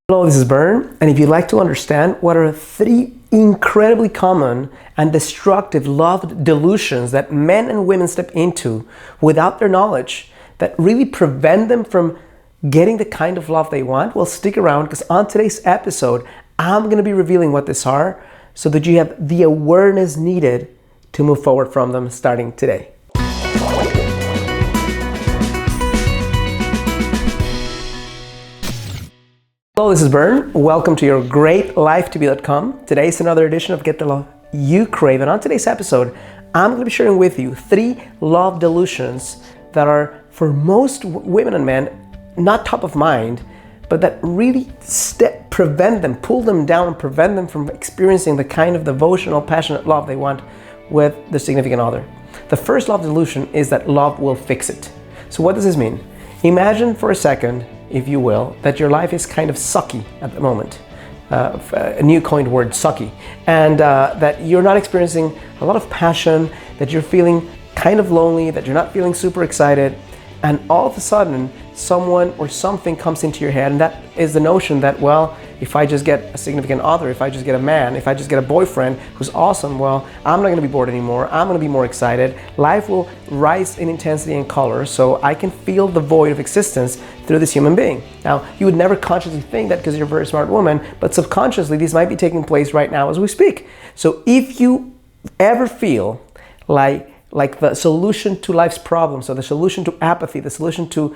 Hello, this is Bern, and if you'd like to understand what are three incredibly common and destructive love delusions that men and women step into without their knowledge that really prevent them from getting the kind of love they want, well, stick around because on today's episode, I'm going to be revealing what these are so that you have the awareness needed to move forward from them starting today. Hello, this is Bern. Welcome to your greatlifetobe.com. Today is another edition of Get the Love You Crave. And on today's episode, I'm going to be sharing with you three love delusions that are, for most women and men, not top of mind, but that really prevent them, pull them down and prevent them from experiencing the kind of devotional, passionate love they want with their significant other. The first love delusion is that love will fix it. So what does this mean? Imagine for a second, if you will, that your life is kind of sucky at the moment. A new coined word, sucky. And that you're not experiencing a lot of passion, that you're feeling kind of lonely, that you're not feeling super excited. And all of a sudden, someone or something comes into your head, and that is the notion that, well, if I just get a significant other, if I just get a man, if I just get a boyfriend who's awesome, well, I'm not gonna be bored anymore, I'm gonna be more excited, life will rise in intensity and color, so I can feel the void of existence through this human being. Now, you would never consciously think that because you're a very smart woman, but subconsciously, this might be taking place right now as we speak. So if you ever feel like the solution to life's problems, or the solution to apathy, the solution to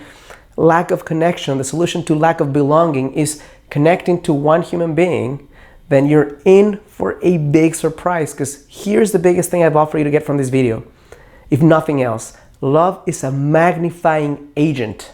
lack of connection, the solution to lack of belonging is connecting to one human being, then you're in for a big surprise, because here's the biggest thing I've offered you to get from this video. If nothing else, love is a magnifying agent.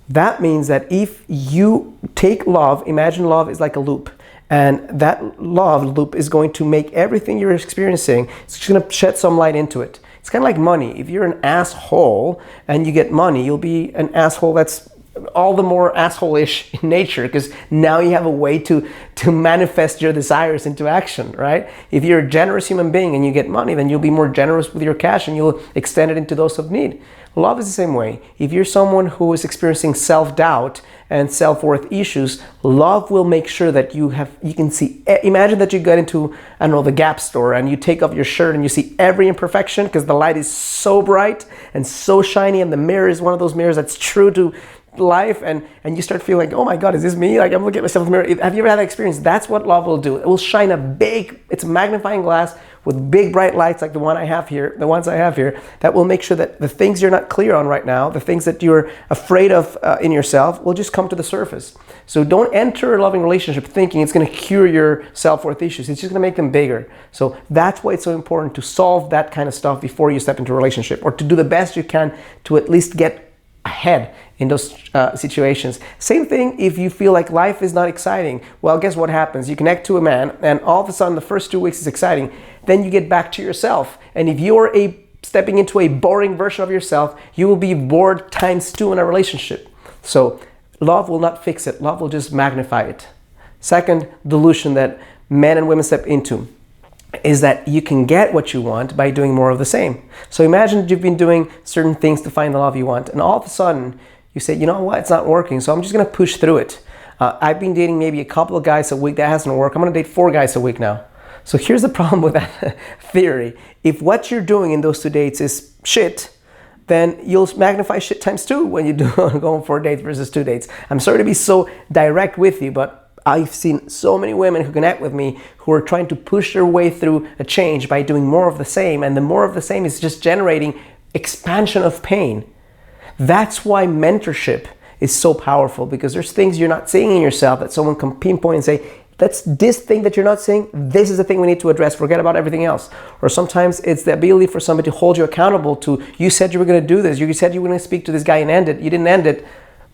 That means that if you take love, imagine love is like a loop, and that love loop is going to make everything you're experiencing, it's just going to shed some light into it. It's kind of like money. If you're an asshole and you get money, you'll be an asshole that's all the more asshole-ish in nature, because now you have a way to manifest your desires into action, right? If you're a generous human being and you get money, then you'll be more generous with your cash and you'll extend it into those of need. Love is the same way. If you're someone who is experiencing self-doubt and self-worth issues, love will make sure that you can see. Imagine that you get into, I don't know, the Gap store and you take off your shirt and you see every imperfection because the light is so bright and so shiny, and the mirror is one of those mirrors that's true to life, and you start feeling like, oh my God, is this me? Like, I'm looking at myself in the mirror. Have you ever had that experience? That's what love will do. It will shine it's a magnifying glass with big bright lights like the ones I have here, that will make sure that the things you're not clear on right now, the things that you're afraid of in yourself, will just come to the surface. So don't enter a loving relationship thinking it's going to cure your self-worth issues. It's just going to make them bigger. So that's why it's so important to solve that kind of stuff before you step into a relationship, or to do the best you can to at least get ahead in those situations. Same thing if you feel like life is not exciting. Well, guess what happens? You connect to a man and all of a sudden the first 2 weeks is exciting. Then you get back to yourself. And if you're stepping into a boring version of yourself, you will be bored times 2 in a relationship. So love will not fix it. Love will just magnify it. Second delusion that men and women step into is that you can get what you want by doing more of the same. So imagine you've been doing certain things to find the love you want, and all of a sudden you say, you know what, it's not working, so I'm just gonna push through it. I've been dating maybe a couple of guys a week, that hasn't worked. I'm gonna date 4 guys a week now. So here's the problem with that theory. If what you're doing in those 2 dates is shit, then you'll magnify shit times 2 when you do going 4 dates versus 2 dates. I'm sorry to be so direct with you, but I've seen so many women who connect with me who are trying to push their way through a change by doing more of the same, and the more of the same is just generating expansion of pain. That's why mentorship is so powerful, because there's things you're not seeing in yourself that someone can pinpoint and say, that's this thing that you're not seeing, this is the thing we need to address, forget about everything else. Or sometimes it's the ability for somebody to hold you accountable to, you said you were going to do this, you said you were going to speak to this guy and end it, you didn't end it,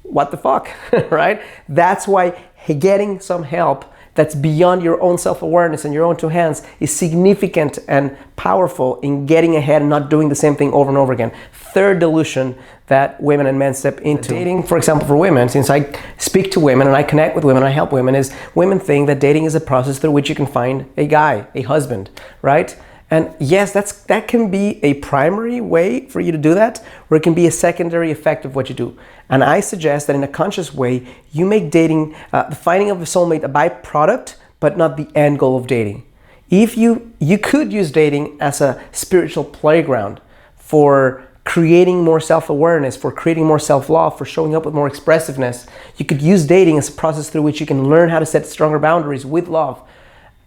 what the fuck, right? That's why getting some help that's beyond your own self-awareness and your own 2 hands is significant and powerful in getting ahead and not doing the same thing over and over again. Third delusion that women and men step into. Dating, for example, for women, since I speak to women and I connect with women, I help women, is women think that dating is a process through which you can find a guy, a husband, right? And yes, that can be a primary way for you to do that, or it can be a secondary effect of what you do. And I suggest that in a conscious way, you make dating, the finding of a soulmate, a byproduct, but not the end goal of dating. If you could use dating as a spiritual playground for creating more self-awareness, for creating more self-love, for showing up with more expressiveness. You could use dating as a process through which you can learn how to set stronger boundaries with love.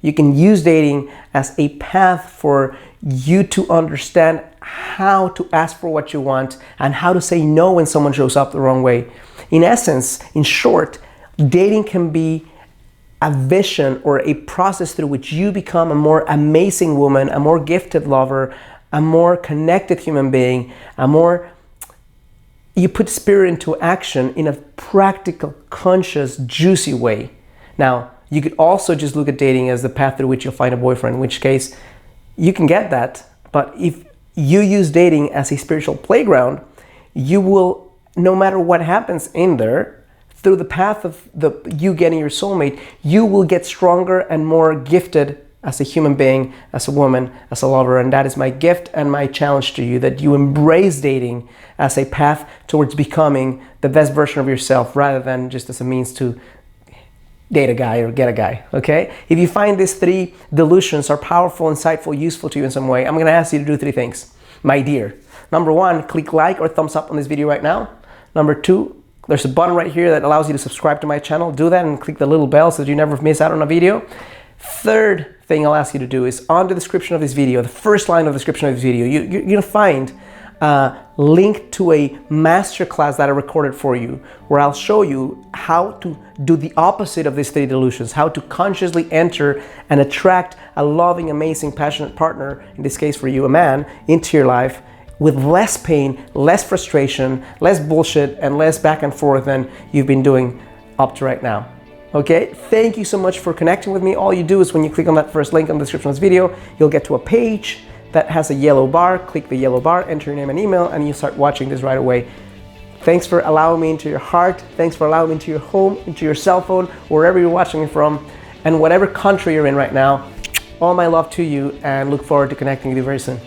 You can use dating as a path for you to understand how to ask for what you want and how to say no when someone shows up the wrong way. In essence, in short, dating can be a vision or a process through which you become a more amazing woman, a more gifted lover, a more connected human being, you put spirit into action in a practical, conscious, juicy way. Now, you could also just look at dating as the path through which you'll find a boyfriend, in which case you can get that. But if you use dating as a spiritual playground, you will, no matter what happens in there, through the path of you getting your soulmate, you will get stronger and more gifted as a human being, as a woman, as a lover. And that is my gift and my challenge to you, that you embrace dating as a path towards becoming the best version of yourself, rather than just as a means to date a guy or get a guy, okay? If you find these 3 delusions are powerful, insightful, useful to you in some way, I'm gonna ask you to do 3 things, my dear. Number 1, click like or thumbs up on this video right now. Number 2, there's a button right here that allows you to subscribe to my channel. Do that and click the little bell so that you never miss out on a video. Third thing I'll ask you to do is on the description of this video, the first line of the description of this video, you're gonna find a link to a masterclass that I recorded for you, where I'll show you how to do the opposite of these 3 delusions, how to consciously enter and attract a loving, amazing, passionate partner, in this case for you, a man, into your life with less pain, less frustration, less bullshit, and less back and forth than you've been doing up to right now. Okay, thank you so much for connecting with me. All you do is when you click on that first link on the description of this video, you'll get to a page that has a yellow bar. Click the yellow bar, enter your name and email, and you start watching this right away. Thanks for allowing me into your heart. Thanks for allowing me into your home, into your cell phone, wherever you're watching it from, and whatever country you're in right now. All my love to you, and look forward to connecting with you very soon.